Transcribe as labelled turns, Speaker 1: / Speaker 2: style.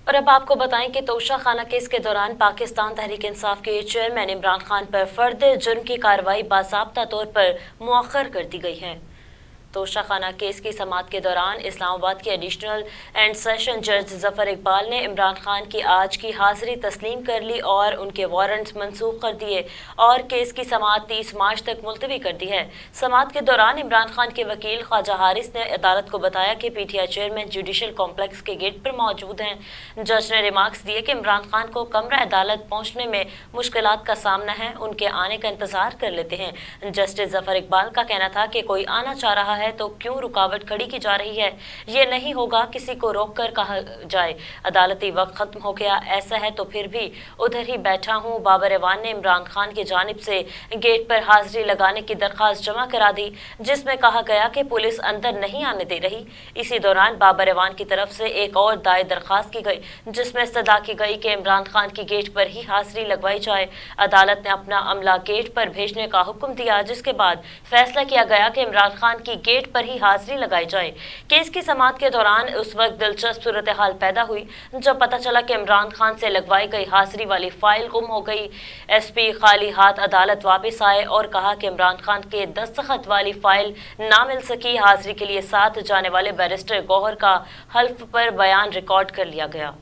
Speaker 1: और अब आपको बताएं कि तोशा खाना केस के दौरान पाकिस्तान तहरीक इंसाफ के चेयरमैन इमरान खान पर फर्द जुर्म की कार्रवाई बाज़ाब्ता तौर पर मुअख्खर कर दी गई है। तोशा खाना केस की समाअत के दौरान इस्लामाबाद के एडिशनल एंड सेशन जज जफर इकबाल ने इमरान खान की आज की हाजिरी तस्लीम कर ली और उनके वारंट्स मनसूख कर दिए और केस की समाअत 30 मार्च तक मुलतवी कर दी है। समाअत के दौरान इमरान खान के वकील ख्वाजा हारिस ने अदालत को बताया कि पीटीआई चेयरमैन जुडिशल कॉम्प्लेक्स के गेट पर मौजूद हैं। जज ने रिमार्क्स दिए कि इमरान खान को कमरा अदालत पहुंचने में मुश्किलात का सामना है, उनके आने का इंतजार कर लेते हैं। जस्टिस जफर इकबाल का कहना था कि कोई आना चाह रहा है तो क्यों रुकावट खड़ी की जा रही है, ये नहीं होगा किसी को रोक कर कहा जाए अदालती वक्त खत्म हो गया, ऐसा है तो फिर भी उधर ही बैठा हूँ। बाबर एवान ने इमरान खान की जानिब से गेट पर हाजिरी लगाने की दरख्वास्त जमा करा दी जिसमें कहा गया कि पुलिस अंदर नहीं आने दे रही। इसी दौरान बाबर एवान की तरफ से एक और दायर दरख्वास्त की गई जिसमें इस्तदा की गई कि इमरान खान की गेट पर ही हाजिरी लगवाई जाए। अदालत ने अपना अमला गेट पर भेजने का हुक्म दिया जिसके बाद फैसला किया गया कि इमरान खान की गेट पर ही हाजिरी लगाई जाए। केस की समाअत के दौरान उस वक्त दिलचस्प सूरत हाल पैदा हुई जब पता चला कि इमरान खान से लगवाई गई हाजिरी वाली फाइल गुम हो गई। एसपी खाली हाथ अदालत वापस आए और कहा कि इमरान खान के दस्तखत वाली फाइल ना मिल सकी। हाजिरी के लिए साथ जाने वाले बैरिस्टर गौहर का हल्फ पर बयान रिकॉर्ड कर लिया गया।